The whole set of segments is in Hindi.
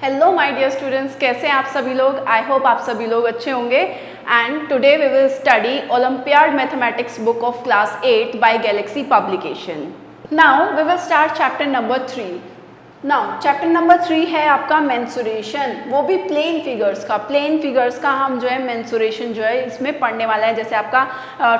हेलो माय डियर स्टूडेंट्स, कैसे हैं आप सभी लोग। आई होप आप सभी लोग अच्छे होंगे। And today we will study olympiad mathematics book of class 8 by Galaxy publication. Now we will start chapter number 3। Now chapter number 3 है आपका मेंसुरेशन, वो भी प्लेन फिगर्स का। प्लेन फिगर्स का हम जो है मेंसुरेशन जो है इसमें पढ़ने वाला है। जैसे आपका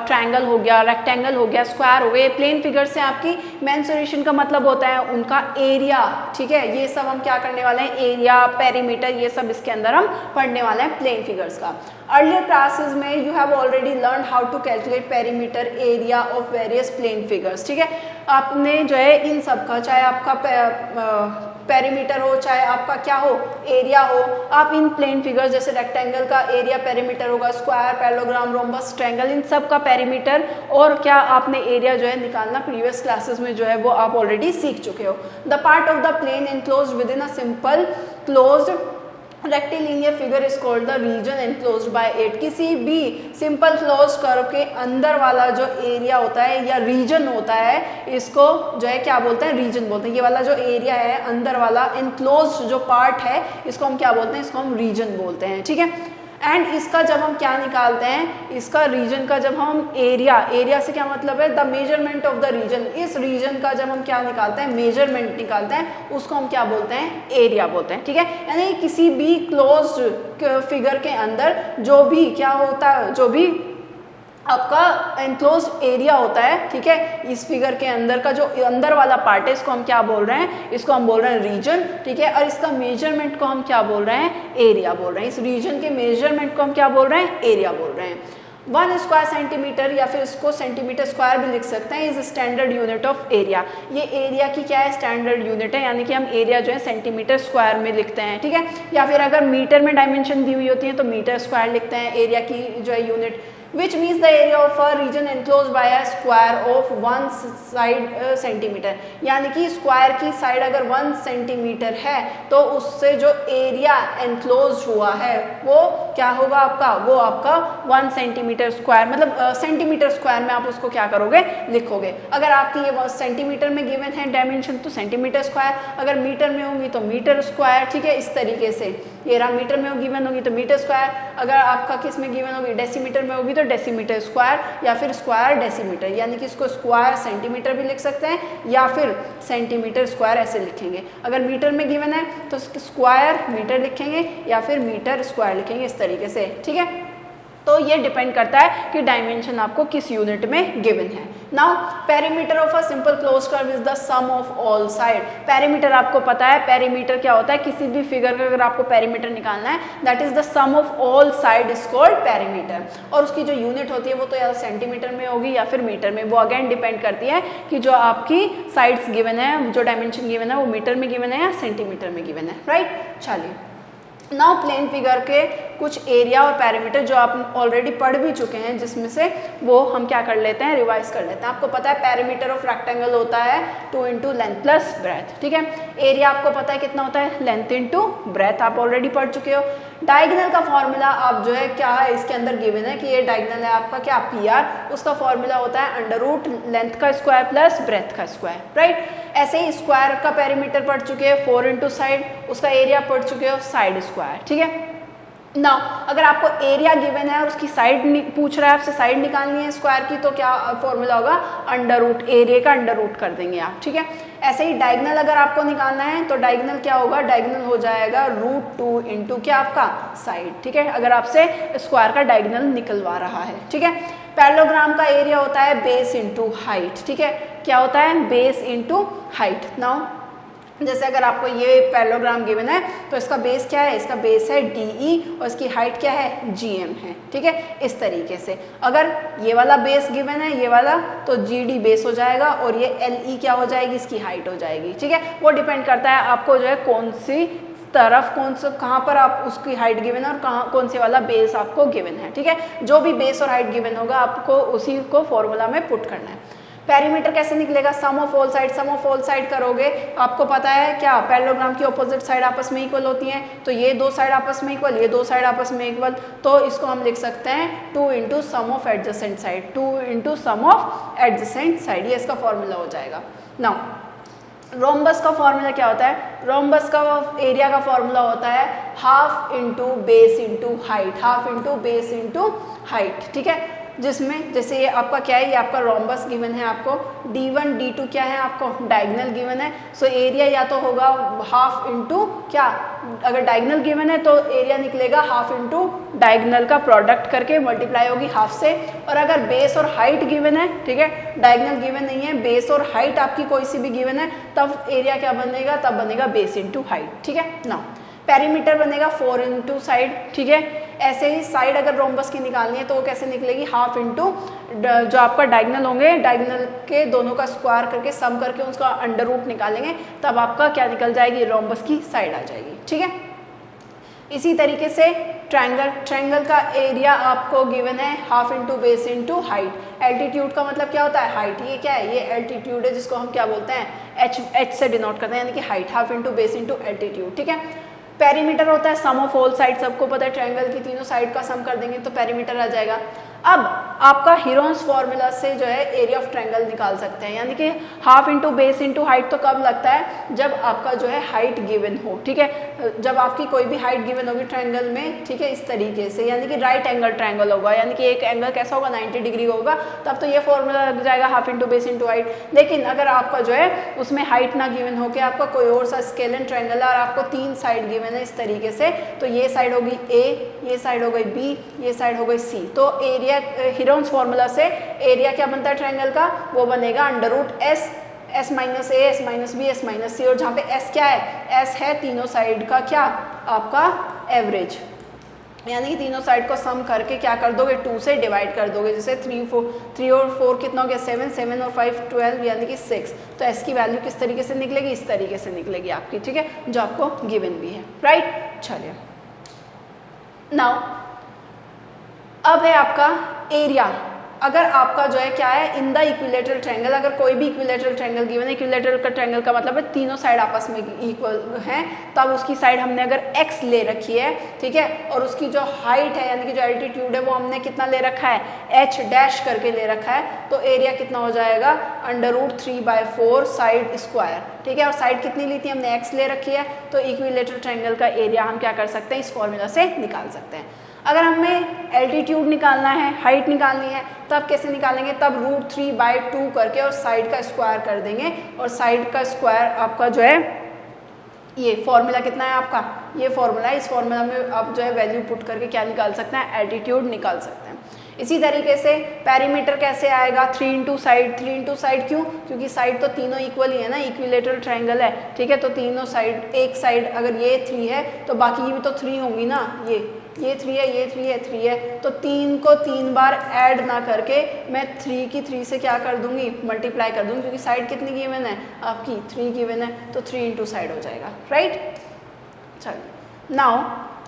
ट्रायंगल हो गया, रेक्टेंगल हो गया, स्क्वायर हो गए, प्लेन फिगर्स से आपकी मेंसुरेशन का मतलब होता है उनका एरिया। ठीक है, ये सब हम क्या करने वाले हैं, एरिया, पेरीमीटर, ये सब इसके अंदर हम पढ़ने वाले हैं प्लेन फिगर्स का। अर्लियर क्लासेस में you have already learn how to calculate perimeter, area of various plane figures. ठीक है, आपने जो है इन सब का, चाहे आपका पेरीमीटर हो, चाहे आपका क्या हो, एरिया हो, आप इन प्लेन फिगर्स जैसे रेक्टेंगल का एरिया पेरीमीटर होगा, स्क्वायर, पैरेललोग्राम, रोम्बस, ट्रायंगल, इन सब का पेरीमीटर और क्या आपने एरिया जो है निकालना प्रीवियस क्लासेस में जो है वो आप ऑलरेडी सीख चुके हो। The part of the plane enclosed with in a simple closed rectilinear figure is called the region enclosed by it. किसी भी सिंपल क्लोज कर्व के अंदर वाला जो एरिया होता है या रीजन होता है, इसको जो है क्या बोलते हैं, रीजन बोलते हैं। ये वाला जो एरिया है अंदर वाला एनक्लोज्ड जो पार्ट है, इसको हम क्या बोलते हैं, इसको हम रीजन बोलते हैं। ठीक है, एंड इसका जब हम क्या निकालते हैं, इसका रीजन का जब हम एरिया से क्या मतलब है, the measurement of the region. इस रीजन का जब हम क्या निकालते हैं, मेजरमेंट निकालते हैं, उसको हम क्या बोलते हैं, एरिया बोलते हैं। ठीक है, यानी किसी भी क्लोज्ड फिगर के अंदर जो भी क्या होता है, जो भी आपका एनक्लोज्ड एरिया होता है, ठीक है, इस फिगर के अंदर का जो अंदर वाला पार्ट है, इसको हम क्या बोल रहे हैं, इसको हम बोल रहे हैं रीजन। ठीक है, और इसका मेजरमेंट को हम क्या बोल रहे हैं, एरिया बोल रहे हैं। इस रीजन के मेजरमेंट को हम क्या बोल रहे हैं, एरिया बोल रहे हैं। 1 स्क्वायर सेंटीमीटर या फिर इसको सेंटीमीटर स्क्वायर भी लिख सकते हैं, is standard unit of area. ये एरिया की क्या है, स्टैंडर्ड यूनिट है, यानी कि हम एरिया जो है सेंटीमीटर स्क्वायर में लिखते हैं। ठीक है, या फिर अगर मीटर में डायमेंशन दी हुई होती है तो मीटर स्क्वायर लिखते हैं एरिया की जो है unit. Which means the area of a region enclosed by a square of 1 side centimeter। यानी कि स्क्वायर की साइड अगर 1 सेंटीमीटर है तो उससे जो एरिया एनक्लोज हुआ है वो क्या होगा आपका, वो आपका 1 सेंटीमीटर स्क्वायर, मतलब सेंटीमीटर स्क्वायर में आप उसको क्या करोगे, लिखोगे। अगर आपकी ये सेंटीमीटर में गिवन है डायमेंशन तो सेंटीमीटर स्क्वायर, अगर मीटर में होंगी तो मीटर स्क्वायर। ठीक है, इस तरीके से ये रहा, मीटर में गिवन होगी तो मीटर स्क्वायर, अगर आपका किस में गिवन होगी, डेसीमीटर में होगी तो डेसीमीटर स्क्वायर, या फिर स्क्वायर डेसीमीटर, यानी कि इसको स्क्वायर सेंटीमीटर भी लिख सकते हैं या फिर सेंटीमीटर स्क्वायर ऐसे लिखेंगे। अगर मीटर में गिवन है तो स्क्वायर मीटर लिखेंगे या फिर मीटर स्क्वायर लिखेंगे, इस तरीके से। ठीक है, तो ये डिपेंड करता है कि डायमेंशन आपको किस यूनिट में गिवन है। Now perimeter of a simple close curve is the sum of all side. Perimeter आपको पता है, पेरीमीटर क्या होता है, किसी भी फिगर का अगर आपको पेरीमीटर निकालना है, that is the sum of all side is called perimeter. और उसकी जो यूनिट होती है वो तो या सेंटीमीटर में होगी या फिर मीटर में, वो अगेन डिपेंड करती है कि जो आपकी साइड्स गिवन है, जो डायमेंशन गिवन है वो मीटर में गिवन है या सेंटीमीटर में गिवन है। राइट, चलिए नाउ प्लेन फिगर के कुछ एरिया और पैरामीटर जो आप ऑलरेडी पढ़ भी चुके हैं, जिसमें से वो हम क्या कर लेते हैं, रिवाइज कर लेते हैं। आपको पता है पैरामीटर ऑफ रेक्टेंगल होता है 2 × लेंथ प्लस ब्रेथ। ठीक है, एरिया आपको पता है कितना होता है, लेंथ × ब्रेथ, आप ऑलरेडी पढ़ चुके हो। डायगोनल का फॉर्मूला आप जो है क्या है, इसके अंदर गिवन है कि ये डायगोनल है आपका क्या, PR, उसका फॉर्मूला होता है अंडर रूट लेंथ का स्क्वायर प्लस ब्रेथ का स्क्वायर। राइट, ऐसे ही स्क्वायर का पेरीमीटर पढ़ चुके हैं 4 × साइड, उसका एरिया पढ़ चुके हो साइड स्क्वायर। ठीक है, नाउ अगर आपको एरिया गिवन है और उसकी साइड पूछ रहा है आपसे, साइड निकालनी है स्क्वायर की, तो क्या फॉर्मूला होगा, अंडर रूट, एरिया का अंडर रूट कर देंगे आप। ठीक है, ऐसे ही डायगोनल अगर आपको निकालना है तो डायगोनल क्या होगा, डायगोनल हो जाएगा √2 × क्या आपका साइड। ठीक है, अगर आपसे स्क्वायर का डायगोनल निकलवा रहा है। ठीक है, पैरेललोग्राम का एरिया होता है बेस × हाइट। ठीक है, क्या होता है, बेस × हाइट। नाउ जैसे अगर आपको ये पैरेललोग्राम गिवन है तो इसका बेस क्या है, इसका बेस है DE और इसकी हाइट क्या है, GM है। ठीक है, इस तरीके से अगर ये वाला बेस गिवन है, ये वाला, तो GD बेस हो जाएगा और ये LE क्या हो जाएगी, इसकी हाइट हो जाएगी। ठीक है, वो डिपेंड करता है आपको जो है कौन सी तरफ, कहाँ पर आप उसकी हाइट गिवन है और कौन से वाला बेस आपको गिवन है। ठीक है, जो भी बेस और हाइट गिवन होगा आपको उसी को फॉर्मूला में पुट करना है। पेरीमीटर कैसे निकलेगा, sum of all side, sum of all side करोगे, आपको पता है क्या, पैरेललोग्राम की ऑपोजिट साइड आपस में इक्वल होती हैं, तो ये 2 साइड आपस में इक्वल, ये 2 साइड आपस में इक्वल, तो इसको हम लिख सकते हैं 2 × sum of adjacent side, 2 × sum of adjacent side, ये इसका फॉर्मूला हो जाएगा। नाउ रोम्बस का फॉर्मूला क्या होता है? रोम्बस का एरिया का फॉर्मूला होता है half into base into height, half into base into height, ठीक है। जिसमें जैसे ये आपका क्या है, ये आपका रोम्बस गिवन है, आपको D1 D2 क्या है, आपको डायगोनल गिवन है। सो एरिया या तो होगा हाफ इंटू क्या, अगर डायगोनल गिवन है तो एरिया निकलेगा हाफ इंटू डायगोनल का प्रोडक्ट करके मल्टीप्लाई होगी हाफ से। और अगर बेस और हाइट गिवन है, ठीक है, डायगोनल गिवन नहीं है, बेस और हाइट आपकी कोई सी भी गिवन है, तब एरिया क्या बनेगा, तब बनेगा बेस इंटू हाइट, ठीक है ना। पेरीमीटर बनेगा 4 इंटू साइड, ठीक है। ऐसे ही साइड अगर रोम्बस की निकालनी है तो वो कैसे निकलेगी, हाफ इंटू जो आपका डायगोनल होंगे, डायगोनल के दोनों का स्क्वायर करके सम करके उसका अंडर रूट निकालेंगे, तब आपका क्या निकल जाएगी, रोम्बस की साइड आ जाएगी, ठीक है। इसी तरीके से ट्रायंगल, ट्रायंगल का एरिया आपको गिवन है half into base into height. Altitude का मतलब क्या होता है, हाइट। ये क्या है, ये एल्टीट्यूड है जिसको हम क्या बोलते हैं, एच से डिनोट करते हैं, यानी कि height, half into base into altitude, ठीक है। पेरीमीटर होता है सम ऑफ ऑल साइड, सबको पता है ट्रायंगल की तीनों साइड का सम कर देंगे तो पेरीमीटर आ जाएगा। अब आपका हीरोन्स फॉर्मूला से जो है एरिया ऑफ ट्रायंगल निकाल सकते हैं, यानी कि half into base into height तो कब लगता है, जब आपका जो है हाइट गिवन हो, ठीक है। जब आपकी कोई भी हाइट गिवन होगी ट्रायंगल में, ठीक है, इस तरीके से, यानी कि राइट एंगल ट्रायंगल होगा, यानी कि एक एंगल कैसा होगा, 90 डिग्री होगा, तब तो ये फॉर्मूला लग जाएगा half into base into height. लेकिन अगर आपका जो है उसमें हाइट ना गिवन हो के आपका कोई और सा स्केलन ट्रायंगल है और आपको 3 साइड गिवन है इस तरीके से, तो ये साइड होगी A, ये साइड हो गई B, ये साइड हो गई C। तो एरिया हीरोन्स फॉर्मूला से एरिया क्या बनता है ट्रायंगल का, वो बनेगा under root S minus A, S minus B, S minus C। और जहाँ पे S क्या है, S है तीनों साइड का क्या, आपका एवरेज, यानी कि तीनों साइड को सम करके क्या कर दोगे, 2 से डिवाइड कर दोगे। जैसे 3 और 4 कितना हो गया, 7, 7 और 5 12, यानी कि 6। तो S की वैल्यू किस तरीके से निकलेगी, इस तरीके से निकलेगी आपकी, ठीक है, जो आपको गिवन भी है, राइट। चलिए नाउ अब है आपका एरिया। अगर आपका जो है क्या है, इन द इक्विलेटरल ट्रायंगल, अगर कोई भी इक्विलेटरल ट्रायंगल गिवन है, इक्विलेटरल का ट्रायंगल का मतलब है तीनों साइड आपस में इक्वल हैं, तब उसकी साइड हमने अगर x ले रखी है, ठीक है, और उसकी जो हाइट है यानी कि जो एल्टीट्यूड है वो हमने कितना ले रखा है, h डैश करके ले रखा है, तो एरिया कितना हो जाएगा, अंडर रूट 3/4 साइड स्क्वायर, ठीक है। और साइड कितनी ली थी हमने, x ले रखी है, तो इक्विलेटरल ट्रायंगल का एरिया हम क्या कर सकते हैं, इस फॉर्मूला से निकाल सकते हैं। अगर हमें एल्टीट्यूड निकालना है, हाइट निकालनी है, तब कैसे निकालेंगे, तब रूट 3/2 करके और साइड का स्क्वायर कर देंगे, और साइड का स्क्वायर आपका जो है, ये फॉर्मूला कितना है आपका, ये फॉर्मूला है, इस फॉर्मूला में आप जो है वैल्यू पुट करके क्या निकाल सकते हैं, एल्टीट्यूड निकाल सकते हैं। इसी तरीके से पेरीमीटर कैसे आएगा, 3 इंटू साइड, 3 इंटू साइड क्यों, क्योंकि साइड तो तीनों इक्वल ही है ना, इक्विलेटरल ट्रायंगल है, ठीक है, तो तीनों साइड, एक साइड अगर ये 3 है तो बाकी भी तो 3 होंगी ना, ये 3 है, ये 3 है, 3 है, तो 3 को 3 बार ऐड ना करके मैं 3 की 3 से क्या कर दूंगी, मल्टीप्लाई कर दूंगी, क्योंकि साइड कितनी गिवन है आपकी, 3 गिवन है, तो 3 इंटू साइड हो जाएगा, राइट। चलिए नाउ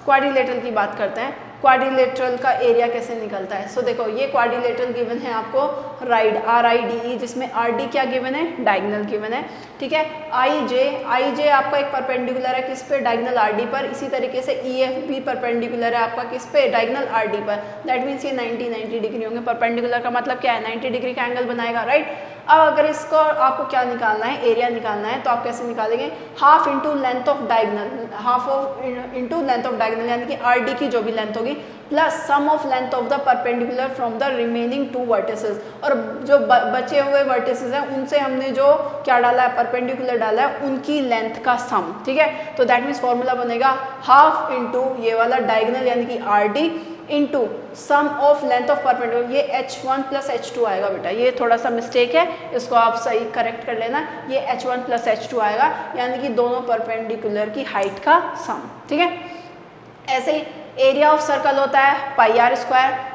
क्वाड्रिलेटरल की बात करते हैं। क्वाड्रिलेटरल का एरिया कैसे निकलता है, सो देखो ये क्वाड्रिलेटरल गिवन है आपको राइड, RIDE, जिसमें RD क्या गिवन है, डायगोनल गिवन है, ठीक है। IJ आपका एक परपेंडिकुलर है किस पे, डायगोनल RD पर। इसी तरीके से EF भी परपेंडिकुलर है आपका किस पे, डायगोनल RD पर। दैट मीन्स ये 90 डिग्री होंगे। परपेंडिकुलर का मतलब क्या है, 90 डिग्री का एंगल बनाएगा, राइट। अब अगर इसको आपको क्या निकालना है, एरिया निकालना है, तो आप कैसे निकालेंगे, half into length of diagonal, half of into length of diagonal, यानी कि RD की जो भी लेंथ होगी plus sum of length of the perpendicular from the remaining 2 vertices. और जो बचे हुए वर्टिसेस हैं उनसे हमने जो क्या डाला है, परपेंडिकुलर डाला है, उनकी लेंथ का सम, ठीक है। तो दैट मीन्स फॉर्मूला बनेगा हाफ इंटू ये वाला डायगोनल यानी कि RD into sum of length of perpendicular, ये H1 प्लस H2 आएगा बेटा, ये थोड़ा सा मिस्टेक है, इसको आप सही करेक्ट कर लेना, ये H1 प्लस H2 आएगा, यानी कि दोनों परपेंडिकुलर की हाइट का सम, ठीक है। ऐसे ही एरिया ऑफ सर्कल होता है πr²,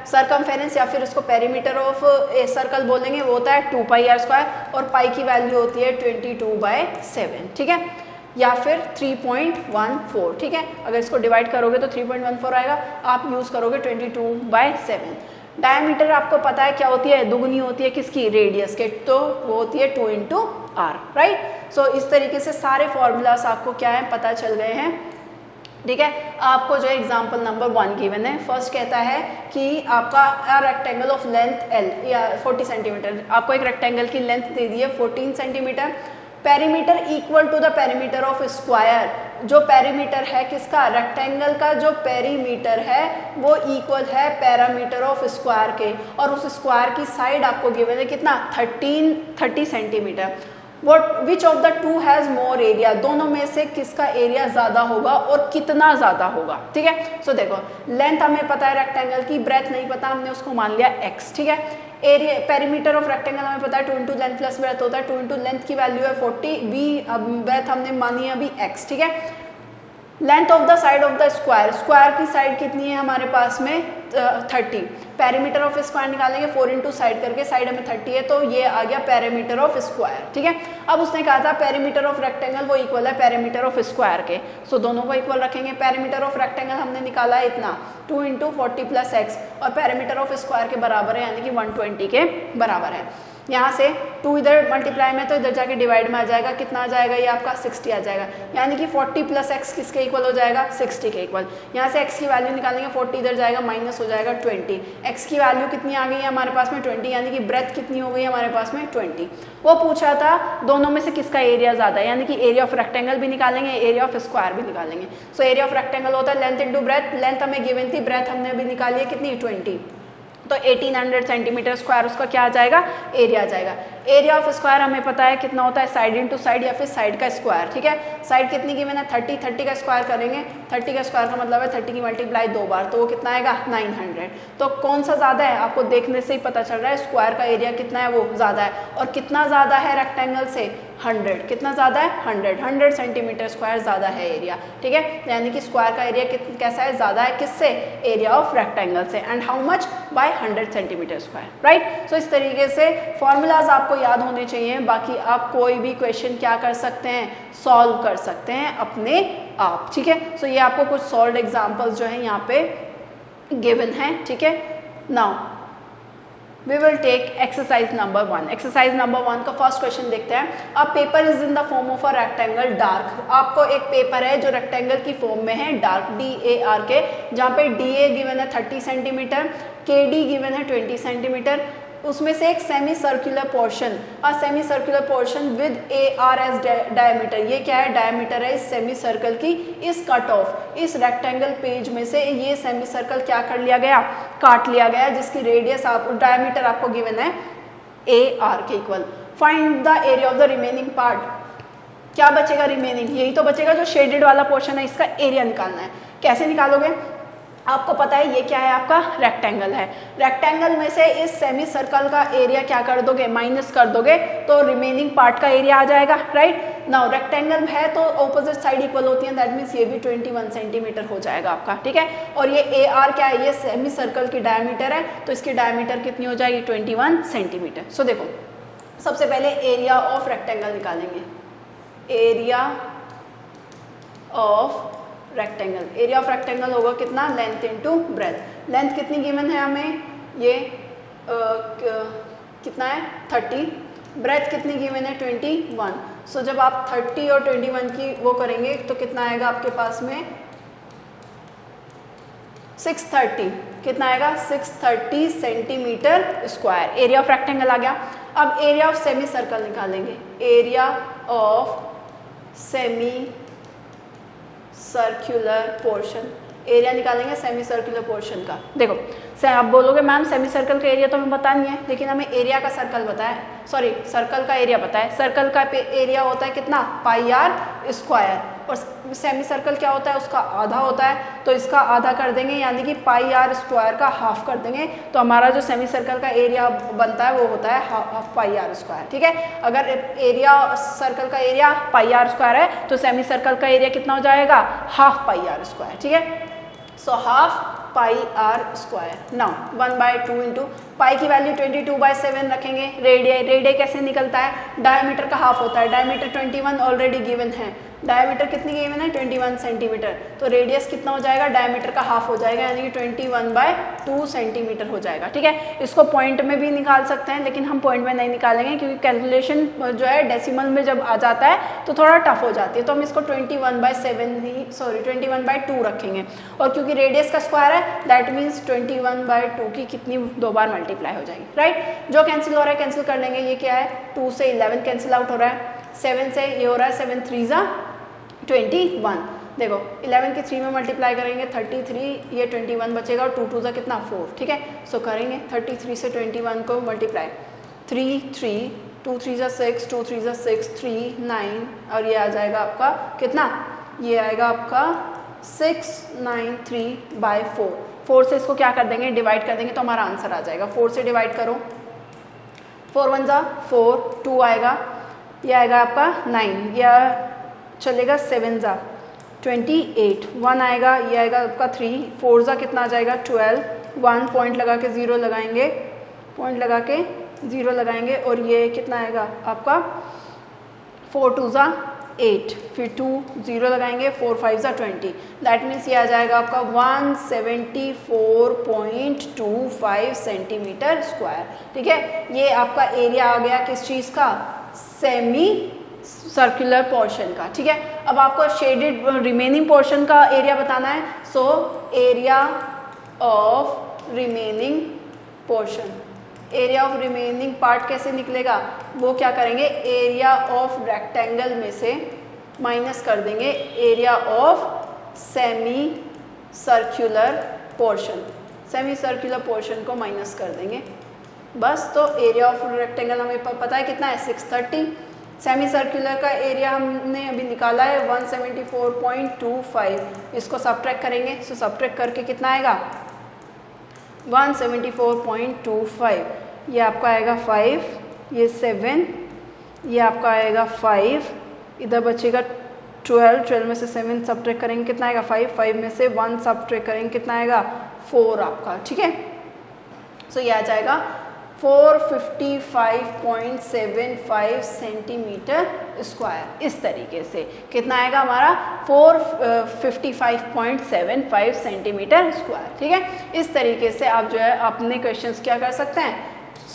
सरकमफेरेंस या फिर उसको पेरीमीटर ऑफ ए सर्कल बोलेंगे, वो होता है 2πr², और पाई की वैल्यू होती है 22/7, ठीक है, या फिर 3.14, ठीक है। अगर इसको डिवाइड करोगे तो 3.14 आएगा, आप यूज़ करोगे 22/7। डायमीटर आपको पता है क्या होती है, दुगुनी होती है किसकी, रेडियस के, तो वो होती है 2 इंटू R, राइट। सो इस तरीके से सारे फॉर्मूलाज आपको क्या है पता चल गए हैं, ठीक है। आपको जो एग्जांपल नंबर 1 गिवन है, फर्स्ट कहता है कि आपका रेक्टेंगल ऑफ लेंथ L या 40 सेंटीमीटर, आपको एक रेक्टेंगल की लेंथ दे दी है 14 centimetre, perimeter equal to the perimeter of square, जो पेरीमीटर है किसका, रेक्टेंगल का जो पेरीमीटर है वो इक्वल है पैरामीटर ऑफ स्क्वायर के, और उस स्क्वायर की साइड आपको गिवन है कितना, 30 centimetre. Which of the two has more area, दोनों में से किसका एरिया ज्यादा होगा और कितना ज्यादा होगा, ठीक है। सो देखो लेंथ हमें पता है रेक्टेंगल की, ब्रेथ नहीं पता, हमने उसको मान लिया x, ठीक है। एरिया पेरीमीटर ऑफ रेक्टेंगल हमें पता है 2 इंटू लेंथ प्लस ब्रेथ होता है, 2 इंटू लेंथ की वैल्यू है 40, ब्रेथ हमने मानी है अभी x, ठीक है। Length of the side of the square, square की साइड कितनी है हमारे पास में 30, पेरीमीटर ऑफ स्क्वायर निकालेंगे 4 इंटू साइड करके, साइड हमें 30 है तो ये आ गया पेरीमीटर ऑफ स्क्वायर, ठीक है। अब उसने कहा था पेरीमीटर ऑफ रेक्टेंगल वो इक्वल है पेरीमीटर ऑफ स्क्वायर के, सो दोनों को इक्वल रखेंगे। पेरीमीटर ऑफ रेक्टेंगल हमने निकाला है इतना 2 इंटू 40 प्लस एक्स, और पेरीमीटर ऑफ स्क्वायर के बराबर है यानी कि 120 के बराबर है। यहाँ से 2 इधर मल्टीप्लाई में तो इधर जाके डिवाइड में आ जाएगा, कितना आ जाएगा ये आपका 60 आ जाएगा, यानी कि 40 प्लस एक्स किसके इक्वल हो जाएगा, 60 के इक्वल। यहाँ से x की वैल्यू निकालेंगे 40 इधर जाएगा माइनस हो जाएगा 20, x की वैल्यू कितनी आ गई है हमारे पास में 20, यानी कि ब्रेथ कितनी हो गई हमारे पास में 20। वो पूछा था दोनों में से किसका एरिया ज़्यादा है, यानी कि एरिया ऑफ रेक्टेंगल भी निकालेंगे, एरिया ऑफ स्क्वायर भी निकालेंगे। सो एरिया ऑफ रेक्टेंगल होता है लेंथ इंटू ब्रेथ, लेंथ हमें गिवन थी, ब्रेथ हमने अभी निकाली है कितनी 20, तो 1800 सेंटीमीटर स्क्वायर उसका क्या आ जाएगा, एरिया आ जाएगा। एरिया ऑफ स्क्वायर हमें पता है कितना होता है, साइड इंटू साइड या फिर साइड का स्क्वायर, ठीक है। साइड कितनी गिवन है 30 का स्क्वायर करेंगे, 30 का स्क्वायर का मतलब है 30 की मल्टीप्लाई 2 बार, तो वो कितना आएगा 900। तो कौन सा ज़्यादा है आपको देखने से ही पता चल रहा है, स्क्वायर का एरिया कितना है वो ज़्यादा है, और कितना ज़्यादा है रेक्टेंगल से 100, कितना ज़्यादा है 100 सेंटीमीटर स्क्वायर ज़्यादा है एरिया, ठीक है। यानी कि स्क्वायर का एरिया कैसा है, ज़्यादा है किससे, एरिया ऑफ रेक्टेंगल से, and how much, by 100 centimetre square, right. So इस तरीके से फॉर्मूलाज आपको याद होने चाहिए, बाकी आप कोई भी क्वेश्चन क्या कर सकते हैं, सॉल्व कर सकते हैं अपने आप, ठीक है। सो ये आपको कुछ सॉल्व एग्जाम्पल्स जो है यहाँ पे गिवन है, ठीक है। Now we will take exercise number 1. exercise number 1 का फर्स्ट क्वेश्चन देखते हैं। अब paper is in the form of a rectangle dark, आपको एक पेपर है जो रेक्टेंगल की फॉर्म में है डार्क DAR के, जहाँ पे DA गिवन है 30 सेंटीमीटर, KD गिवन है 20 सेंटीमीटर, उसमें से एक semi circular portion, semi circular portion with AR as diameter, ये क्या है, डायमीटर है इस सेमी सर्कल की, इस कट ऑफ इस रेक्टेंगल पेज में से ये सेमी सर्कल क्या कर लिया गया, काट लिया गया, जिसकी रेडियस आप डायमीटर आपको गिवन है AR के equal. Find the area of the remaining part, क्या बचेगा रिमेनिंग, यही तो बचेगा जो शेडेड वाला पोर्शन है, इसका एरिया निकालना है। कैसे निकालोगे, आपको पता है ये क्या है, आपका रेक्टेंगल है, रेक्टेंगल में से इस सेमी सर्कल का एरिया क्या कर दोगे, माइनस कर दोगे, तो रिमेनिंग पार्ट का एरिया आ जाएगा, राइट। नाउ रेक्टेंगल है तो ऑपोजिट साइड इक्वल होती है, दैट मीन्स ये भी 21 सेंटीमीटर हो जाएगा आपका, ठीक है। और ये AR क्या है, ये सेमी सर्कल की डायमीटर है, तो इसकी डायमीटर कितनी हो जाएगी 21 सेंटीमीटर। सो देखो सबसे पहले एरिया ऑफ रेक्टेंगल निकालेंगे, area of rectangle, area of rectangle होगा कितना, लेंथ इनटू ब्रेथ। लेंथ कितनी गिवन है हमें, ये कितना है 30, ब्रेथ कितनी गिवन है 21। सो जब आप 30 और 21 की वो करेंगे तो कितना आएगा आपके पास में 630, कितना आएगा 630 centimetre square, area of rectangle आ गया। अब एरिया ऑफ सेमी सर्कल निकालेंगे, area of semi circular portion, area निकालेंगे सेमी सर्कुलर पोर्शन का। देखो आप बोलोगे मैम सेमी सर्कल का एरिया तो हमें पता नहीं है, लेकिन हमें एरिया का सर्कल पता है, सॉरी सर्कल का एरिया पता है। सर्कल का एरिया होता है कितना, πr स्क्वायर, और सेमी सर्कल क्या होता है, उसका आधा होता है, तो इसका आधा कर देंगे यानी कि πr स्क्वायर का हाफ कर देंगे, तो हमारा जो सेमी सर्कल का एरिया बनता है वो होता है हाफ πr स्क्वायर, ठीक है। अगर एरिया सर्कल का एरिया πr स्क्वायर है तो सेमी सर्कल का एरिया कितना हो जाएगा, हाफ πr स्क्वायर, ठीक है। So half πr square. Now 1/2 into pi की वैल्यू 22/7 रखेंगे। रेडियस कैसे निकलता है, डायमीटर का हाफ होता है, डायमीटर 21 ऑलरेडी गिवन है, डायमीटर कितनी गिवन है 21 सेंटीमीटर, तो रेडियस कितना हो जाएगा, डायमीटर का हाफ हो जाएगा यानी कि 21/2 सेंटीमीटर हो जाएगा, ठीक है। इसको पॉइंट में भी निकाल सकते हैं, लेकिन हम पॉइंट में नहीं निकालेंगे क्योंकि कैलकुलेशन जो है डेसिमल में जब आ जाता है तो थोड़ा टफ हो जाती है, तो हम इसको 21/2 रखेंगे, और क्योंकि रेडियस का स्क्वायर है दैट मीन्स 21/2 की कितनी 2 बार मल्टीप्लाई हो जाएगी, राइट। जो कैंसिल हो रहा है कैंसिल कर लेंगे, ये क्या है 2 से 11 कैंसिल आउट हो रहा है, 7 से ये हो रहा है 7 3 ज़ा 21। देखो 11 के 3 में मल्टीप्लाई करेंगे 33, ये 21 बचेगा और 2 2 ज़ा कितना 4, ठीक है। सो करेंगे 33 से 21 को मल्टीप्लाई, 3 3 2 3 ज़ा 6, 2 3 ज़ा 6 3 9, और ये आ जाएगा आपका कितना, ये आएगा आपका 693/4। 4 से इसको क्या कर देंगे, डिवाइड कर देंगे तो हमारा आंसर आ जाएगा। 4 से डिवाइड करो, 4 1 ज़ा 4, 2 आएगा, ये आएगा आपका 9, या चलेगा 7 ज़ा 28, 1 आएगा, ये आएगा आपका 3, 4 ज़ा कितना आ जाएगा 12, 1 पॉइंट लगा के 0 लगाएंगे, पॉइंट लगा के 0 लगाएंगे, और ये कितना आएगा आपका 4 2 ज़ा 8, फिर 2 0 लगाएंगे, 4 5 ज़ा 20, दैट मीन्स ये आ जाएगा आपका 174.25 सेंटीमीटर स्क्वायर, ठीक है। ये आपका एरिया आ गया किस चीज़ का, सेमी सर्कुलर पोर्शन का, ठीक है। अब आपको शेडेड रिमेनिंग पोर्शन का एरिया बताना है, so area of remaining portion, area of remaining part कैसे निकलेगा, वो क्या करेंगे, एरिया ऑफ रेक्टेंगल में से माइनस कर देंगे area of semi circular portion, semi circular portion को माइनस कर देंगे बस। तो एरिया ऑफ रेक्टेंगल हमें पता है कितना है 630, सेमी सर्कुलर का एरिया हमने अभी निकाला है 174.25, इसको सब्ट्रैक्ट करेंगे, सो सब्ट्रैक्ट करके कितना आएगा 174.25, ये आपका आएगा 5, ये 7, ये आपका आएगा 5, इधर बचेगा 12, 12 में से 7 सब्ट्रैक्ट करेंगे कितना आएगा 5, 5 में से 1 सब्ट्रैक्ट करेंगे कितना आएगा 4 आपका, ठीक है। सो ये आ जाएगा 455.75 सेंटीमीटर स्क्वायर, इस तरीके से कितना आएगा हमारा 455.75 सेंटीमीटर स्क्वायर, ठीक है। इस तरीके से आप जो है अपने क्वेश्चंस क्या कर सकते हैं,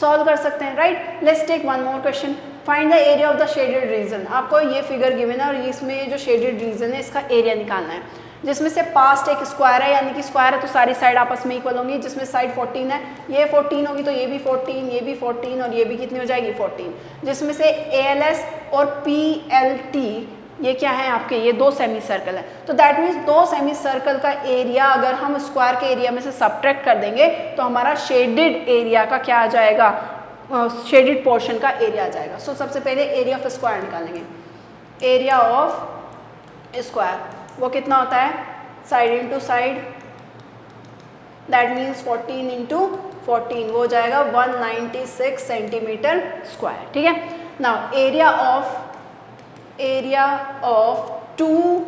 सॉल्व कर सकते हैं, right. Let's take one more question, find the area of the shaded region. आपको ये फिगर गिवन है और इसमें ये जो शेडेड रीजन है इसका एरिया निकालना है, जिसमें से पास्ट एक स्क्वायर है, यानी कि स्क्वायर है तो सारी साइड आपस में इक्वल होंगी, जिसमें साइड 14 है, ये 14 होगी तो ये भी 14, ये भी 14 और ये भी कितनी हो जाएगी 14, जिसमें से ALS और PLT ये क्या है आपके, ये 2 सेमी सर्कल है, तो दैट मीन्स 2 सेमी सर्कल का एरिया अगर हम स्क्वायर के एरिया में से सब्ट्रैक्ट कर देंगे तो हमारा शेडेड एरिया का क्या आ जाएगा, शेडेड पोर्शन का एरिया आ जाएगा। सो सबसे पहले एरिया ऑफ स्क्वायर निकालेंगे, एरिया ऑफ स्क्वायर वो कितना होता है, side into side, that means 14 into 14, वो हो जाएगा 196 सेंटीमीटर स्क्वायर, ठीक है। Now area of 2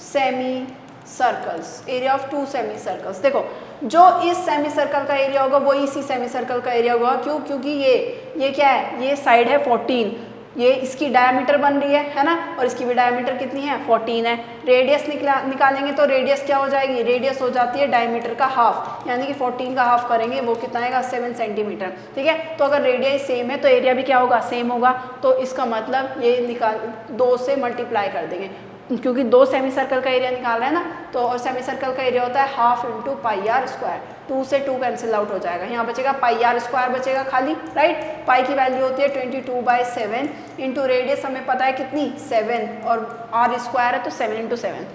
semi circles, area of 2 semi circles, देखो जो इस सेमी सर्कल का एरिया होगा वो इसी सेमी सर्कल का एरिया होगा, क्यों, क्योंकि ये क्या है, ये साइड है 14, ये इसकी डायमीटर बन रही है ना, और इसकी भी डायमीटर कितनी है 14 है। रेडियस निकालेंगे तो रेडियस क्या हो जाएगी, रेडियस हो जाती है डायमीटर का हाफ, यानी कि 14 का हाफ करेंगे वो कितना आएगा 7 सेंटीमीटर, ठीक है। तो अगर रेडियस सेम है तो एरिया भी क्या होगा, सेम होगा, तो इसका मतलब ये 2 से मल्टीप्लाई कर देंगे, क्योंकि 2 सेमी सर्कल का एरिया निकाल रहे हैं ना, तो और सेमी सर्कल का एरिया होता है half into pi r square, 2 से 2 कैंसिल आउट हो जाएगा, यहाँ बचेगा पाई आर स्क्वायर बचेगा खाली, राइट। पाई की वैल्यू होती है 22/7 इंटू रेडियस हमें पता है कितनी 7, और आर स्क्वायर है तो 7 इंटू 7,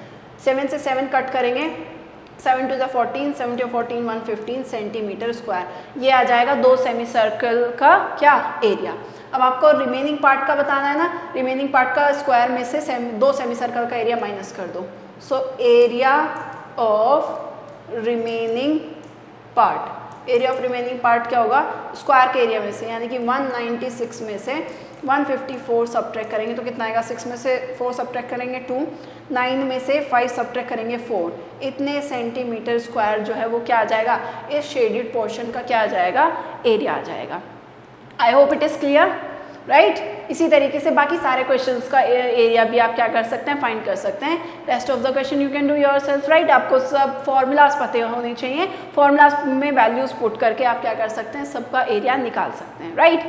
7 से 7 कट करेंगे, 7 to the 14, 7 to 14 115 centimetre square, ये आ जाएगा 2 सेमी सर्कल का क्या एरिया। अब आपको रिमेनिंग पार्ट का बताना है ना, रिमेनिंग पार्ट का स्क्वायर में से 2 सेमी सर्कल का एरिया माइनस कर दो, so area of remaining part, area of remaining part क्या होगा, स्क्वायर के एरिया में से, यानी कि 196 में से 154 सब्ट्रैक्ट करेंगे तो कितना आएगा, 6 में से 4 सब्ट्रैक्ट करेंगे 2, 9 में से 5 सब्ट्रैक्ट करेंगे 4, इतने सेंटीमीटर स्क्वायर जो है वो क्या आ जाएगा, इस शेडेड पोर्शन का क्या आ जाएगा, एरिया आ जाएगा। आई hope it is clear, right. इसी तरीके से बाकी सारे क्वेश्चंस का एरिया भी आप क्या कर सकते हैं, फाइंड कर सकते हैं। Rest of the question you can do yourself, right. आपको सब फॉर्मूलाज पते होने चाहिए, फॉर्मूलाज में वैल्यूज पुट करके आप क्या कर सकते हैं, सबका एरिया निकाल सकते हैं, राइट।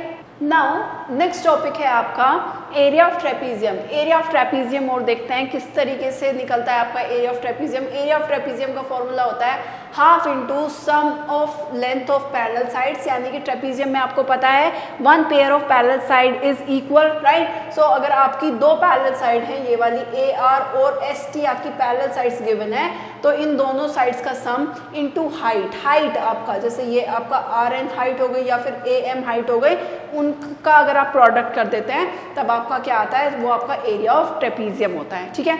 नाउ नेक्स्ट टॉपिक है आपका area of trapezium. Area of trapezium और देखते हैं किस तरीके से निकलता है आपका area of trapezium. Area of trapezium का फॉर्मूला होता है half into sum of length of parallel sides, यानी कि ट्रेपीजियम में आपको पता है one pair of parallel side is equal, right. So अगर आपकी दो पैरेलल साइड है, ये वाली ए आर और एस टी आपकी पैरेलल साइड्स गिवन है, तो इन दोनों साइड्स का सम इनटू हाइट, हाइट आपका जैसे ये आपका आर एन हाइट हो गई या फिर ए एम हाइट हो गई, उनका अगर आप प्रोडक्ट कर देते हैं तब आपका क्या आता है, वो आपका एरिया ऑफ ट्रेपीजियम होता है, ठीक है।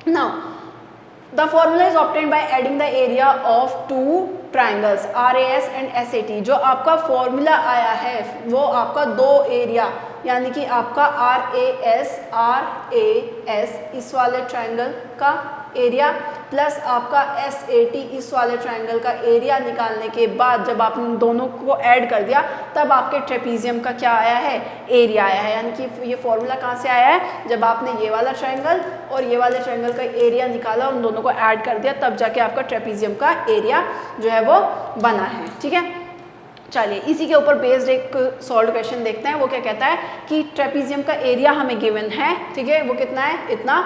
Now the formula is obtained by adding the area of two triangles RAS and SAT। जो आपका फॉर्मूला आया है वो आपका दो एरिया, यानी कि आपका RAS इस वाले ट्राइंगल का एरिया प्लस आपका SAT इस वाले ट्राइंगल का एरिया निकालने के बाद जब आपने दोनों को ऐड कर दिया तब आपके ट्रेपीजियम का क्या आया है, एरिया आया है। यानी कि ये फॉर्मूला कहाँ से आया है, जब आपने ये वाला ट्राइंगल और ये वाले ट्राइंगल का एरिया निकाला, उन दोनों को ऐड कर दिया, तब जाके आपका ट्रेपीजियम का एरिया जो है वो बना है, ठीक है। चलिए इसी के ऊपर बेस्ड एक सॉल्व क्वेश्चन देखते हैं। वो क्या कहता है कि ट्रेपीजियम का एरिया हमें गिवन है, ठीक है, वो कितना है, इतना।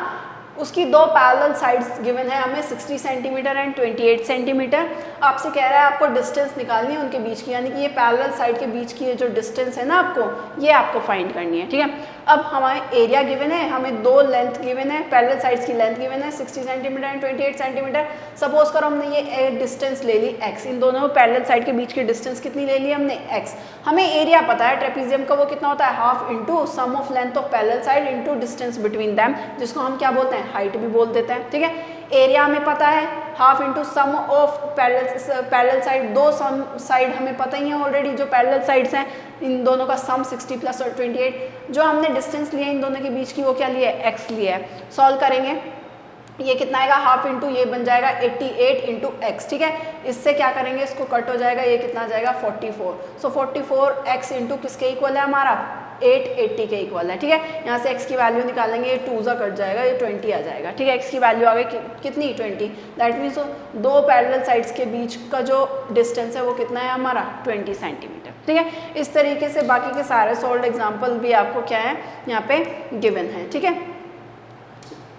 उसकी दो पैरेलल साइड्स गिवन है हमें 60 सेंटीमीटर एंड 28 सेंटीमीटर। आपसे कह रहा है आपको डिस्टेंस निकालनी है उनके बीच की, यानी कि ये पैरेलल साइड के बीच की ये जो डिस्टेंस है ना आपको, ये आपको फाइंड करनी है, ठीक है। अब हमारे एरिया गिवन है, हमें दो लेंथ गिवन है, पैरेलल साइड्स की लेंथ गिवन है 60 सेंटीमीटर एंड 28 सेंटीमीटर। सपोज करो हमने ये डिस्टेंस ले ली x, इन दोनों पैरेलल साइड के बीच की डिस्टेंस कितनी ले ली हमने, x। हमें एरिया पता है ट्रेपीजियम का, वो कितना होता है, half into sum of length of parallel side into distance between them, जिसको हम क्या बोलते हैं, हाइट भी बोल देते हैं, ठीक है। एरिया हमें पता है half into sum of parallel side, दो सम साइड हमें पता ही है ऑलरेडी, जो पैरेलल साइड्स हैं इन दोनों का सम 60 प्लस और 28। जो हमने डिस्टेंस लिया इन दोनों के बीच की, वो क्या लिया है, x लिया है। सॉल्व करेंगे, ये कितना आएगा, हाफ इंटू ये बन जाएगा 88 इंटू एक्स, ठीक है। इससे क्या करेंगे, इसको कट हो जाएगा, ये कितना आ जाएगा 44। सो 44x इंटू किसके इक्वल है हमारा, 880 के इक्वल है, ठीक है। यहाँ से x की वैल्यू निकालेंगे, ये 2 सा कट जाएगा, ये 20 आ जाएगा, ठीक है। x की वैल्यू आ गई कितनी, 20। दैट मीन्स दो पैरेलल साइड्स के बीच का जो डिस्टेंस है वो कितना है हमारा, 20 सेंटीमीटर, ठीक है। इस तरीके से बाकी के सारे सॉल्व्ड एग्जाम्पल भी आपको क्या है यहाँ पे गिवन है, ठीक है।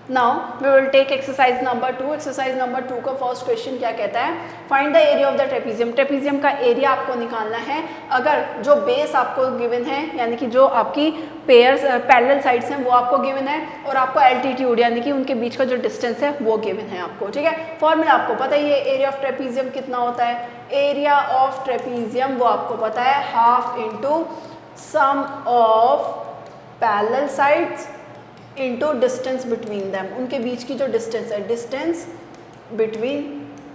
Now we will take exercise number 2। Exercise number 2 का फर्स्ट क्वेश्चन क्या कहता है, find the area of the trapezium. Trapezium का एरिया आपको निकालना है अगर जो बेस आपको गिवन है, यानी कि जो आपकी पेयर्स पैरेलल साइड्स हैं वो आपको गिवन है, और आपको एल्टीट्यूड यानी कि उनके बीच का जो डिस्टेंस है वो गिवन है आपको, ठीक है। फॉर्मूला आपको पता ही है, एरिया ऑफ ट्रेपीजियम कितना होता है, एरिया ऑफ ट्रेपीजियम वो आपको पता है half into sum of parallel sides into distance between them, उनके बीच की जो डिस्टेंस है, डिस्टेंस बिटवीन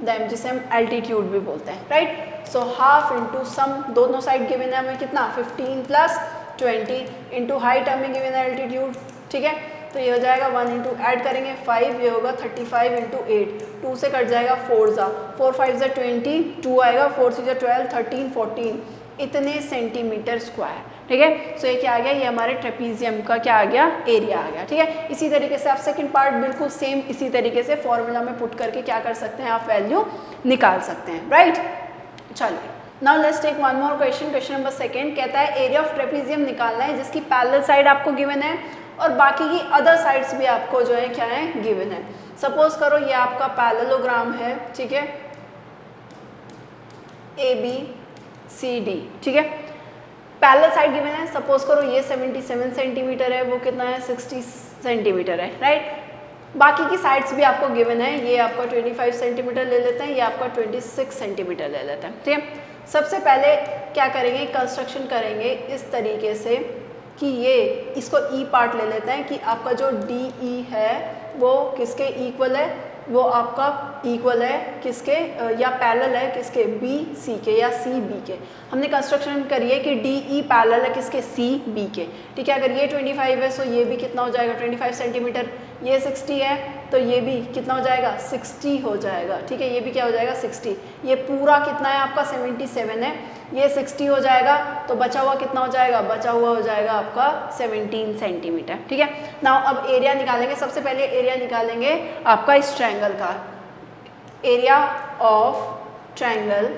दैम, जिसे हम एल्टीट्यूड भी बोलते हैं, राइट। सो हाफ इंटू सम, दोनों साइड गिवन है हमें कितना, 15 प्लस 20 इंटू हाइट हमें गिवन है एल्टीट्यूड, ठीक है। तो ये हो जाएगा 1 इंटू ऐड करेंगे 5, ये होगा 35 इंटू 8, 2 से कट जाएगा 4 ज़ा, 4 5 ज़ा 20, 2 आएगा, 4 6 ज़ा 12, 13 14, इतने सेंटीमीटर स्क्वायर, ठीक है। सो ये क्या आ गया, ये हमारे ट्रेपीजियम का क्या आ गया, एरिया आ गया, ठीक है। इसी तरीके से आप सेकंड पार्ट बिल्कुल सेम इसी तरीके से फॉर्मूला में पुट करके क्या कर सकते हैं, आप वैल्यू निकाल सकते हैं, राइट। चलिए now let's take one more question. Question number 2 कहता है एरिया ऑफ ट्रेपीजियम निकालना है जिसकी पैरेलल साइड आपको गिवन है और बाकी की अदर साइड्स भी आपको जो है क्या है, गिवन है। सपोज करो ये आपका पैरेललोग्राम है, ठीक है, ABCD, ठीक है। पैरेलल साइड गिवन है, सपोज करो ये 77 सेंटीमीटर है, वो कितना है, 60 सेंटीमीटर है, राइट। बाकी की साइड्स भी आपको गिवन है, ये आपका 25 सेंटीमीटर ले लेते हैं, ये आपका 26 सेंटीमीटर ले लेते हैं, ठीक है। सबसे पहले क्या करेंगे, कंस्ट्रक्शन करेंगे इस तरीके से कि ये इसको ई पार्ट ले लेते हैं कि आपका जो DE है वो किसके इक्वल है, वो आपका इक्वल है किसके या पैरेलल है किसके, BC के या CB के। हमने कंस्ट्रक्शन करी है कि DE पैरेलल है किसके, CB के, ठीक है। अगर ये 25 है तो ये भी कितना हो जाएगा, 25 सेंटीमीटर, ये 60 है तो ये भी कितना हो जाएगा, 60 हो जाएगा, ठीक है। ये भी क्या हो जाएगा, 60। ये पूरा कितना है आपका 77 है, ये 60 हो जाएगा, तो बचा हुआ कितना हो जाएगा, बचा हुआ हो जाएगा आपका 17 सेंटीमीटर, ठीक है। नाउ अब एरिया निकालेंगे, सबसे पहले एरिया निकालेंगे आपका इस ट्रायंगल का, area of triangle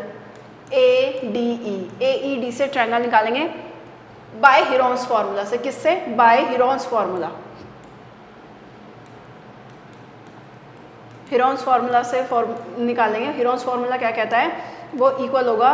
ADE, AED से ट्रायंगल निकालेंगे। बाय हीरोन्स फार्मूला से। किससे? By Heron's formula. Heron's formula से निकालेंगे। हीरोन्स फार्मूला क्या कहता है? वो इक्वल होगा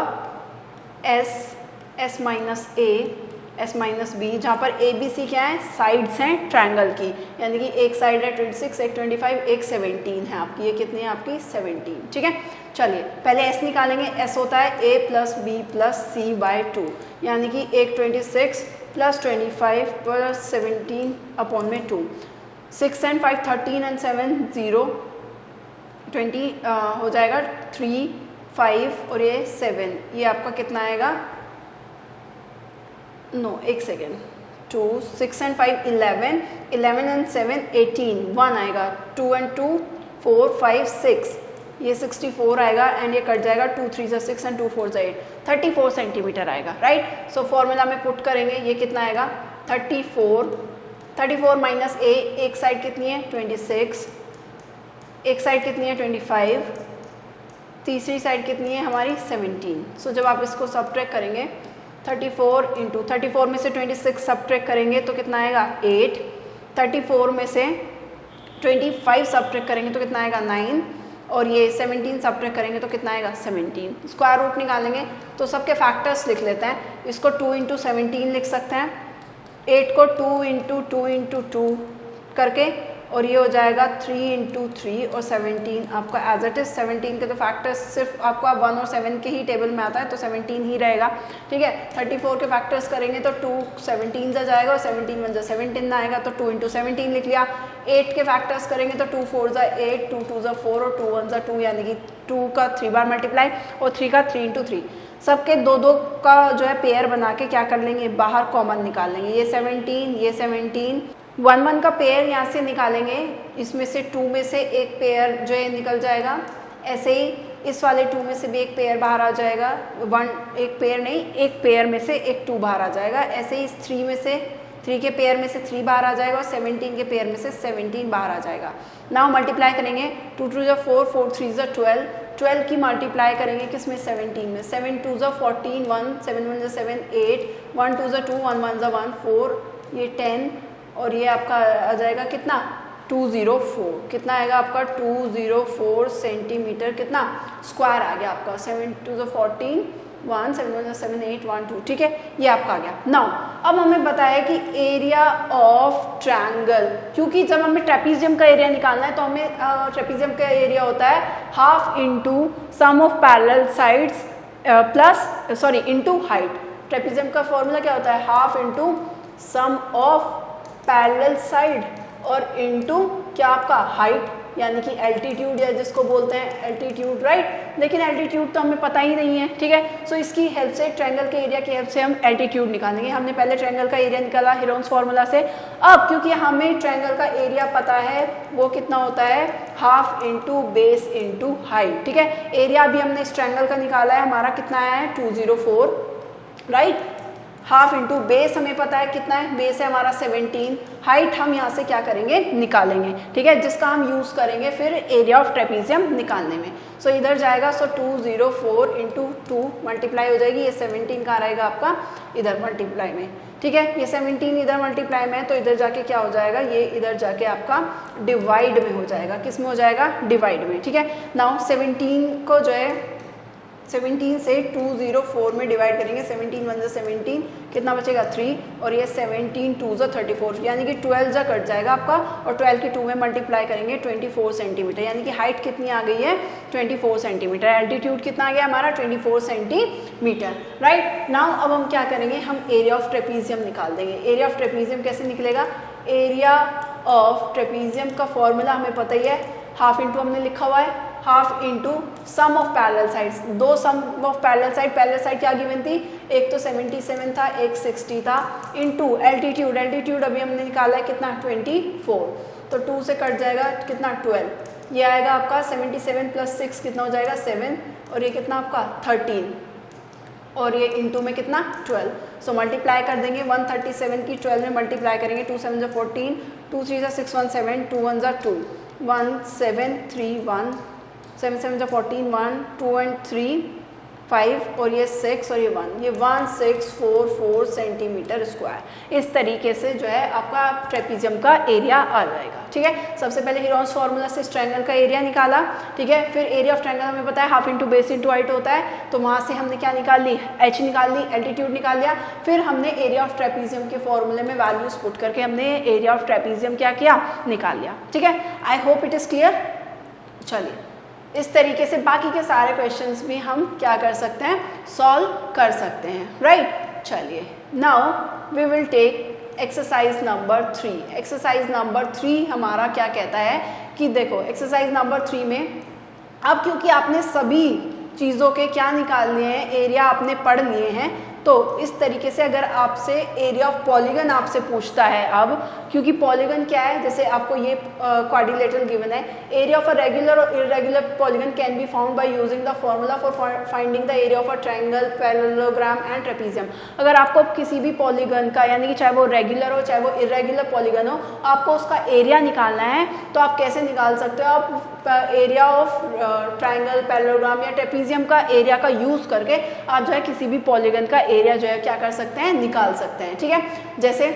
S minus A S minus B, जहाँ पर ए बी सी क्या है? साइड्स हैं ट्रायंगल की, यानी कि एक साइड है 26, एक 25, एक 17 है आपकी। ये कितनी है आपकी? 17। ठीक है, चलिए पहले एस निकालेंगे। एस होता है ए प्लस बी प्लस सी बाय 2, यानी कि एक 26 प्लस 25 प्लस 17 अपॉन में 2। 6 एंड 5 13 एंड 7 0 20 हो जाएगा 3 5 और ये 7। ये आपका कितना आएगा? नो एक सेकेंड, 2 6 एंड 5 11 11 एंड 7 18 1 आएगा। 2 एंड 2 4 5 6 ये 64 आएगा एंड ये कट जाएगा। 2 3 जा 6 एंड 2 4 जा 8 34 सेंटीमीटर आएगा। राइट, सो फॉर्मूला में पुट करेंगे। ये कितना आएगा? 34 माइनस ए, एक साइड कितनी है? 26, एक साइड कितनी है? 25, तीसरी साइड कितनी है हमारी? 17। सो जब आप इसको सब्ट्रैक्ट करेंगे 34 इंटू 34 में से 26 सब्ट्रैक्ट करेंगे तो कितना आएगा? 8। 34 में से 25 सब्ट्रैक्ट करेंगे तो कितना आएगा? 9। और ये 17 सब्ट्रैक्ट करेंगे तो कितना आएगा? 17। स्क्वायर रूट निकालेंगे तो सबके फैक्टर्स लिख लेते हैं। इसको 2 इंटू 17 लिख सकते हैं, 8 को 2 इंटू 2 इंटू 2 करके, और ये हो जाएगा 3 इंटू 3 और 17 आपका एज इट इज़। 17 के तो फैक्टर्स सिर्फ आपको 1 और 7 के ही टेबल में आता है तो 17 ही रहेगा। ठीक है, 34 के फैक्टर्स करेंगे तो 2 17 जा जाएगा और 17 1 जा 17 आएगा तो 2 इंटू 17 लिख लिया। 8 के फैक्टर्स करेंगे तो 2 4 जा 8, 2 2 जा 4 और 2 1 जा 2, यानी कि 2 का 3 बार मल्टीप्लाई और 3 का 3 इंटू 3। सबके 2 का जो है पेयर बना के क्या कर लेंगे? बाहर कॉमन निकाल लेंगे। ये 17 ये 17 1 1 का पेयर यहाँ से निकालेंगे, इसमें से 2 में से एक पेयर जो है निकल जाएगा। ऐसे ही इस वाले 2 में से भी एक पेयर बाहर आ जाएगा। 1 एक पेयर नहीं, एक पेयर में से एक 2 बाहर आ जाएगा। ऐसे ही इस 3 में से 3 के पेयर में से 3 बाहर आ जाएगा और 17 के पेयर में से 17 बाहर आ जाएगा। नाउ मल्टीप्लाई करेंगे। 2 2 जा 4 4 3 जा 12 12 की मल्टीप्लाई करेंगे किसमें? 17 में। 7 2 जा 14 1 7 1 जा 7 8 1 2 जा 2 1 1 जा 1 4 ये 10 और ये आपका आ जाएगा कितना? 204। कितना आएगा आपका? 204 सेंटीमीटर कितना स्क्वायर आ गया आपका। 7 2 जा 14 1 7 1 जा 7 8 1 2। ठीक है, ये आपका आ गया। नाउ अब हमें बताया कि एरिया ऑफ ट्रायंगल, क्योंकि जब हमें ट्रेपीजियम का एरिया निकालना है तो हमें ट्रेपीजियम का एरिया होता है half into sum of parallel sides plus into height. Trapezium का फॉर्मूला क्या होता है? Half into sum of parallel side और इनटू क्या आपका? हाइट, यानी कि एल्टीट्यूड या जिसको बोलते हैं एल्टीट्यूड। राइट, लेकिन एल्टीट्यूड तो हमें पता ही नहीं है। ठीक है, सो इसकी हेल्प से, ट्रायंगल के एरिया की हेल्प से हम एल्टीट्यूड निकालेंगे। हमने पहले ट्रायंगल का एरिया निकाला हीरोन्स फार्मूला से। अब क्योंकि हमें ट्रायंगल का एरिया पता है वो कितना होता है? Half into base into height. ठीक है, एरिया भी हमने इस ट्रायंगल का निकाला है, हमारा कितना आया है? 204। राइट, हाफ इंटू बेस हमें पता है कितना है? बेस है हमारा 17। हाइट हम यहाँ से क्या करेंगे? निकालेंगे। ठीक है, जिसका हम यूज़ करेंगे फिर एरिया ऑफ ट्रेपीजियम निकालने में। सो इधर जाएगा, सो 204 इंटू 2 मल्टीप्लाई हो जाएगी। ये 17 कहाँ रहेगा आपका? इधर मल्टीप्लाई में। ठीक है, ये 17 इधर मल्टीप्लाई में है तो इधर जाके क्या हो जाएगा? ये इधर जाके आपका डिवाइड में हो जाएगा। किस में हो जाएगा? डिवाइड में। ठीक है, नाउ 17 को जो है 17 से 204 में डिवाइड करेंगे। 17 1 जा 17 कितना बचेगा? 3 और ये 17 2 जा 34, यानी कि 12 जा कट जाएगा आपका और 12 की 2 में मल्टीप्लाई करेंगे 24 सेंटीमीटर, यानी कि हाइट कितनी आ गई है? 24 सेंटीमीटर। एल्टीट्यूड कितना आ गया हमारा? 24 सेंटीमीटर। राइट, नाउ अब हम क्या करेंगे? हम एरिया ऑफ ट्रेपीजियम निकाल देंगे। एरिया ऑफ ट्रेपीजियम कैसे निकलेगा? एरिया ऑफ ट्रेपीजियम का फॉर्मूला हमें पता ही है, हाफ इंटू हमने लिखा हुआ है, half into sum of parallel sides. 2 sum of parallel side क्या गिवन थी? एक तो 77 था, एक 60 था, इंटू एल्टीट्यूड। एल्टीट्यूड अभी हमने निकाला है कितना? 24। तो 2 से कट जाएगा कितना? 12। ये आएगा आपका 77 प्लस 6 कितना हो जाएगा? 7 और ये कितना आपका? 13 और ये इंटू में कितना? 12। सो मल्टीप्लाई कर देंगे 137 की 12 में मल्टीप्लाई करेंगे। 2 7 जा 14, 2 3 जा 6 1 7, 2 1 जा 2, 1 7 3 1 7 7 जा 14 1 2 एंड 3 5 और ये 6 और ये 1, ये 1644 सेंटीमीटर स्क्वायर। इस तरीके से जो है आपका ट्रेपीजियम का एरिया आ जाएगा। ठीक है, सबसे पहले हीरोन्स फार्मूला से इस ट्रायंगल का एरिया निकाला। ठीक है, फिर एरिया ऑफ ट्रायंगल हमें पता है half into base into height होता है, तो वहाँ से हमने क्या निकाल ली, h निकाल ली, एल्टीट्यूड निकाल लिया। फिर हमने एरिया ऑफ ट्रेपीजियम के फॉर्मूले में वैल्यूज पुट करके हमने एरिया ऑफ ट्रेपीजियम क्या किया, निकाल लिया। ठीक है, आई होप इट इज क्लियर। चलिए, इस तरीके से बाकी के सारे क्वेश्चंस भी हम क्या कर सकते हैं, सॉल्व कर सकते हैं, राइट। चलिए, now we will take exercise number 3। Exercise number 3 हमारा क्या कहता है कि देखो, एक्सरसाइज नंबर 3 में अब क्योंकि आपने सभी चीज़ों के क्या निकाल लिए हैं, एरिया आपने पढ़ लिए हैं, तो इस तरीके से अगर आपसे एरिया ऑफ पॉलीगन आपसे पूछता है, अब क्योंकि पॉलीगन क्या है, जैसे आपको ये क्वाड्रिलेटरल गिवन है, एरिया ऑफ अ रेगुलर और irregular polygon can be found by using the formula for finding the area of a triangle, parallelogram and trapezium. अगर आपको किसी भी पॉलीगन का, यानी कि चाहे वो रेगुलर हो चाहे वो इरेगुलर पॉलीगन हो, आपको उसका एरिया निकालना है, तो आप कैसे निकाल सकते हो, आप एरिया ऑफ ट्रायंगल, पैरेललोग्राम या ट्रेपीजियम का एरिया का यूज करके आप जो है किसी भी पॉलीगन का एरिया जो है क्या कर सकते हैं, निकाल सकते हैं। ठीक है, जैसे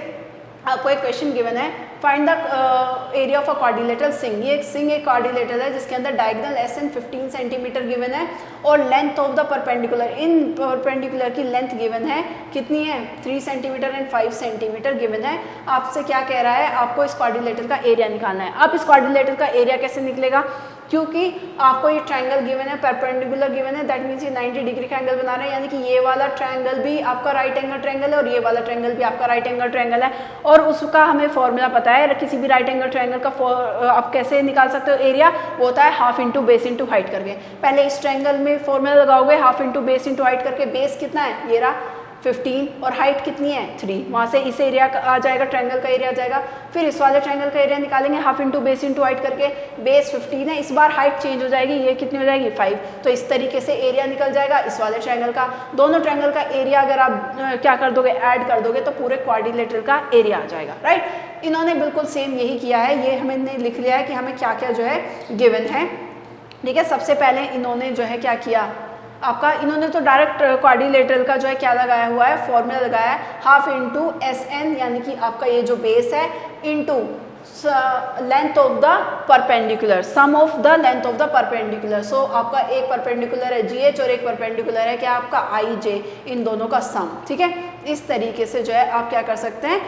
आपको एक क्वेश्चन गिवन है, find the area of a quadrilateral sing. ये सिंग एक क्वाड्रिलेटरल है जिसके अंदर डायगोनल SN 15 सेंटीमीटर गिवन है और length of the perpendicular, in perpendicular की लेंथ गिवन है, कितनी है, 3 सेंटीमीटर एंड 5 सेंटीमीटर गिवन है। आपसे क्या कह रहा है, आपको इस क्वाड्रिलेटरल का एरिया निकालना है। अब इस क्वाड्रिलेटरल का एरिया कैसे निकलेगा, क्योंकि आपको ये ट्रायंगल गिवन है, परपेंडिकुलर गिवन है, दैट मीन्स ये 90 डिग्री का एंगल बना रहे हैं, यानी कि ये वाला ट्रायंगल भी आपका राइट एंगल ट्रायंगल है और ये वाला ट्रायंगल भी आपका राइट एंगल ट्रायंगल है, और उसका हमें फॉर्मूला पता है। किसी भी राइट एंगल ट्रायंगल का आप कैसे निकाल सकते हो एरिया, वो होता है half into base into height करके। पहले इस ट्रायंगल में फॉर्मूला लगाओगे half into base into height करके, बेस कितना है, ये रहा 15 और हाइट कितनी है 3, वहाँ से इस एरिया आ जाएगा, ट्रायंगल का एरिया आ जाएगा। फिर इस वाले ट्रायंगल का एरिया निकालेंगे half into base into height करके, बेस 15 है, इस बार हाइट चेंज हो जाएगी, ये कितनी हो जाएगी 5, तो इस तरीके से एरिया निकल जाएगा इस वाले ट्रायंगल का। दोनों ट्रायंगल का एरिया अगर आप क्या कर दोगे, ऐड कर दोगे, तो पूरे क्वाड्रिलेटरल का एरिया आ जाएगा, राइट। इन्होंने बिल्कुल सेम यही किया है, ये हमने लिख लिया है कि हमें क्या क्या जो है गिवन है। ठीक है, सबसे पहले इन्होंने जो है क्या किया, आपका इन्होंने तो डायरेक्ट क्वाड्रिलेटरल का जो है क्या लगाया हुआ है, फॉर्मूला लगाया है, हाफ इंटू SN, यानी कि आपका ये जो बेस है, into length of the perpendicular, sum of the length of the perpendicular. So आपका एक परपेंडिकुलर है GH और एक परपेंडिकुलर है क्या आपका IJ, इन दोनों का सम। ठीक है, इस तरीके से जो है आप क्या कर सकते हैं,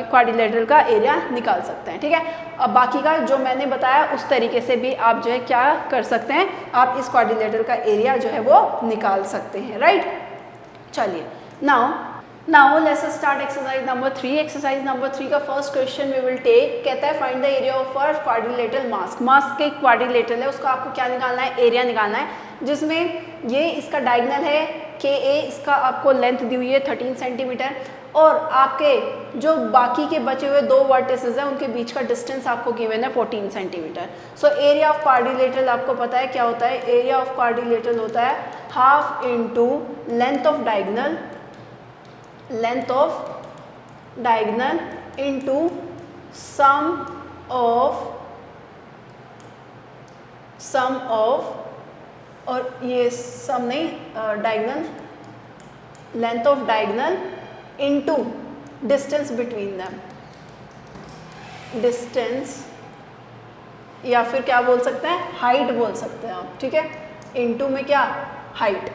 क्वाड्रिलेटरल का एरिया निकाल सकते हैं। ठीक है, अब बाकी का जो मैंने बताया उस तरीके से भी आप जो है क्या कर सकते हैं, आप इस क्वाड्रिलेटरल का एरिया जो है वो निकाल सकते हैं, राइट। चलिए, now let's start exercise number 3। Exercise number 3 का first question we will take, कहता है find the area of a quadrilateral mask. Mask एक क्वाड्रिलेटरल है, उसका आपको क्या निकालना है, एरिया निकालना है, जिसमें ये इसका डायगोनल है KA, इसका आपको लेंथ दी हुई है 13 सेंटीमीटर, और आपके जो बाकी के बचे हुए 2 वर्टिसेस हैं उनके बीच का डिस्टेंस आपको गिवन है 14 centimetre. So area of quadrilateral आपको पता है क्या होता है, एरिया ऑफ क्वाड्रिलेटरल होता है half into length of diagonal, length of diagonal into sum of और ये सम नहीं, diagonal, length of diagonal into distance between them, distance या फिर क्या बोल सकते हैं, हाइट बोल सकते हैं आप। ठीक है, इंटू में क्या, हाइट।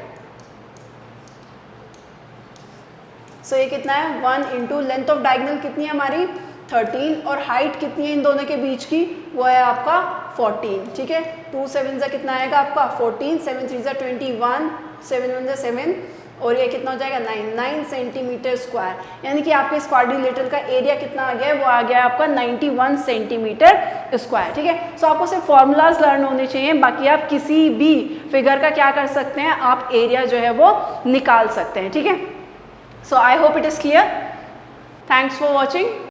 सो ये कितना है 1 इंटू लेंथ ऑफ डायगोनल कितनी है हमारी 13, और हाइट कितनी है इन दोनों के बीच की, वो है आपका 14। ठीक है, 2 7 से कितना आएगा आपका 14, 7 3 से 21, 7 1 से 7, और ये कितना हो जाएगा 9 सेंटीमीटर स्क्वायर, यानी कि आपके इस क्वाड्रिलेटरल का एरिया कितना आ गया है, वो आ गया है आपका 91 सेंटीमीटर स्क्वायर। ठीक है, सो आपको सिर्फ फॉर्मूलाज लर्न होने चाहिए, बाकी आप किसी भी फिगर का क्या कर सकते हैं, आप एरिया जो है वो निकाल सकते हैं। ठीक है, so I hope it is clear, thanks for watching.